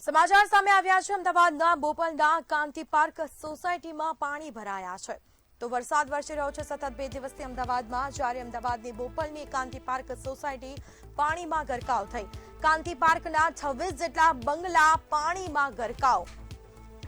સમાચાર સામે આવ્યા છે। અમદાવાદના બોપલના કાંતિ પાર્ક સોસાયટીમાં પાણી ભરાયા છે। તો વરસાદ વરસી રહ્યો છે સતત 2 દિવસથી અમદાવાદમાં, જ્યારે અમદાવાદની બોપલની કાંતિ પાર્ક સોસાયટી પાણીમાં ગરકાવ થઈ। કાંતિ પાર્કના 26 જેટલા બંગલા પાણીમાં ગરકાવ।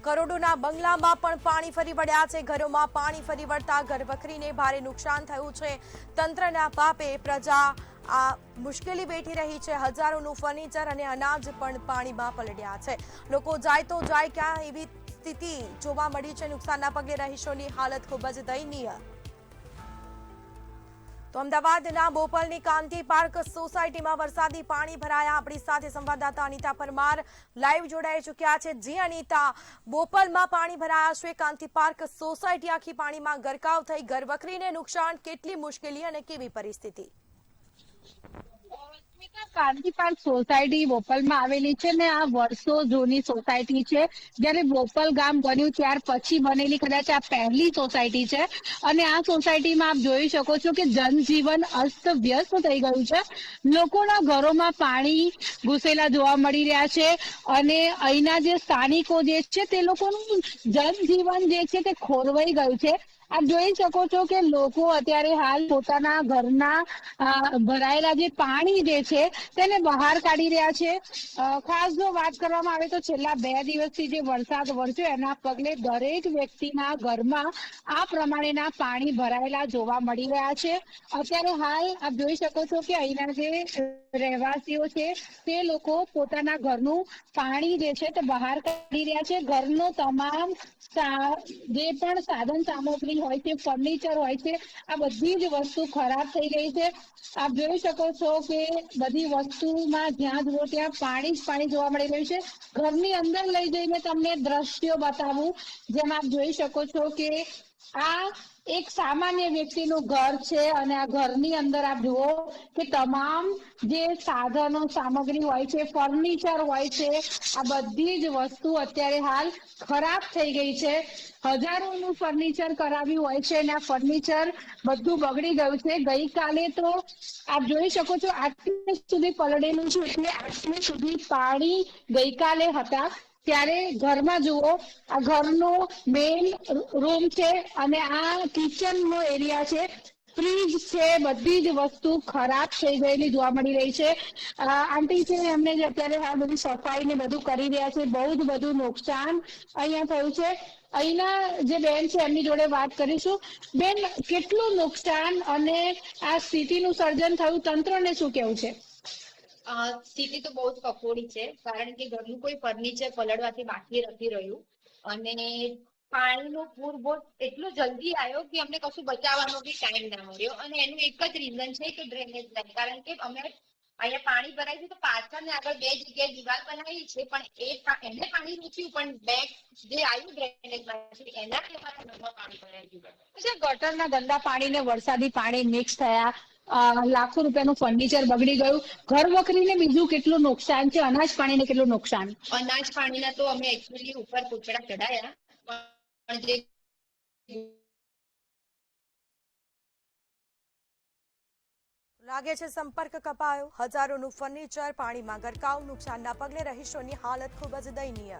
કરોડોના બંગલામાં પણ પાણી ફરી વળ્યા છે। ઘરોમાં પાણી ફરી વળતા ઘરવખરીને ભારે નુકસાન થયું છે। તંત્રના પાપે પ્રજા આ મુશ્કેલી વેઠી રહી છે। હજારોનું ફર્નિચર અને અનાજ પણ પાણીમાં પલળ્યા છે। લોકો જાય તો જાય ક્યાં એવી સ્થિતિ જોવા મળી છે। નુકસાનના પગલે રહીશોની હાલત ખૂબ જ દયનીય। તો અમદાવાદના બોપલની કાંતિ પાર્ક સોસાયટીમાં વરસાદી પાણી ભરાયા। આપણી સાથે સંવાદદાતા અનિતા પરમાર લાઈવ જોડાઈ ચૂક્યા છે। જી અનિતા, બોપલમાં પાણી ભરાયા છે, કાંતિ પાર્ક સોસાયટી આખી પાણીમાં ગરકાવ થઈ, ઘરવખરીને નુકસાન, કેટલી મુશ્કેલી અને કેવી પરિસ્થિતિ? કાંતિ પાર્ક સોસાયટી બોપલમાં આવેલી છે ને આ વર્ષો જૂની સોસાયટી છે। જયારે બોપલ ગામ બન્યું ત્યાર પછી બનેલી કદાચ આ પહેલી સોસાયટી છે અને આ સોસાયટીમાં આપ જોઈ શકો છો કે જનજીવન અસ્ત વ્યસ્ત થઈ ગયું છે। લોકોના ઘરોમાં પાણી ઘૂસેલા જોવા મળી રહ્યા છે અને અહીંના જે સ્થાનિકો જે છે તે લોકોનું જનજીવન જે છે તે ખોરવાઈ ગયું છે। આપ જોઈ શકો છો કે લોકો અત્યારે હાલ પોતાના ઘરના ભરાયેલા જે પાણી જે છે તેને બહાર કાઢી રહ્યા છે। ખાસ જો વાત કરવામાં આવે તો છેલ્લા 2 દિવસથી જે વરસાદ વરસ્યો એના પગલે દરેક વ્યક્તિના ઘરમાં આ પ્રમાણેના પાણી ભરાયેલા જોવા મળી રહ્યા છે। અત્યારે હાલ આપ જોઈ શકો છો કે અહીંના જે રહેવાસીઓ છે તે લોકો પોતાના ઘરનું પાણી જે છે તે બહાર કાઢી રહ્યા છે। ઘરનો તમામ જે પણ સાધન સામગ્રી હોય છે, ફર્નિચર હોય છે, આ બધી જ વસ્તુ ખરાબ થઈ ગઈ છે। આપ જોઈ શકો છો કે બધી વસ્તુમાં જ્યાં જુઓ ત્યાં પાણી જ પાણી જોવા મળી રહ્યું છે। ઘરની અંદર લઈ જઈને તમને દ્રશ્યો બતાવું, જેમ આપ જોઈ શકો છો કે આ એક સામાન્ય વ્યક્તિનું ઘર છે અને આ ઘરની અંદર આપ જુઓ કે તમામ જે સાધનો સામગ્રી હોય છે, ફર્નિચર હોય છે, આ બધી જ વસ્તુ અત્યારે હાલ ખરાબ થઈ ગઈ છે। હજારોનું ફર્નિચર કરાવ્યું હોય છે અને આ ફર્નિચર બધું બગડી ગયું છે। ગઈકાલે તો આપ જોઈ શકો છો આટલે સુધી પલળેલું છે, એટલે આટલે સુધી પાણી ગઈકાલે હતા। ત્યારે ઘરમાં જુઓ, આ ઘરનો મેઇન રૂમ છે અને આ કિચનનો એરિયા છે, ફ્રીજ છે, બધી જ વસ્તુ ખરાબ થઈ ગયેલી જોવા મળી રહી છે। આંટી છે એમને જે અત્યારે આ બધી સફાઈ ને બધું કરી રહ્યા છે। બહુ જ બધું નુકસાન અહીંયા થયું છે। અહીંના જે બેન છે એમની જોડે વાત કરીશું। બેન, કેટલું નુકસાન અને આ સ્થિતિનું સર્જન થયું, તંત્રને શું કેવું છે? સ્થિતિ તો બહુ જ કફોડી છે, કારણ કે ઘરનું કોઈ ફર્નિચર પલળવાથી બાકી નથી રહ્યું અને પાણીનો પૂર બહુ એટલું જલ્દી આવ્યો કે અમને કશું બચાવવાનો બી ટાઈમ ના મળ્યો અને એનું એક જ રીઝન છે કે ડ્રેનેજ લાઈન, કારણ કે અમે અહીંયા પાણી ભરાય છે તો પાછળ ને આગળ 2 જગ્યાએ દિવાલ બનાવી છે, પણ એને પાણી રૂક્યું, પણ બેક જે આવ્યું ડ્રેનેજ માંથી એનાથી અમારા ઘરમાં પાણી ભરાઈ ગયું। ગટરના ગંદા પાણીને વરસાદી પાણી મિક્સ થયા, લાખો રૂપિયાનું ફર્નિચર બગડી ગયું, ઘર વખરીને બીજું કેટલું નુકસાન છે, અનાજ પાણીને કેટલું નુકસાન? અનાજ પાણીના તો અમે એકચ્યુઅલી ઉપર પૂતળા ચડાયા, પણ જે લાગે છે સંપર્ક કપાયો। હજારોનું ફર્નિચર પાણીમાં ગરકાવ। નુકસાનના પગલે રહીશોની હાલત ખૂબ જ દયનીય।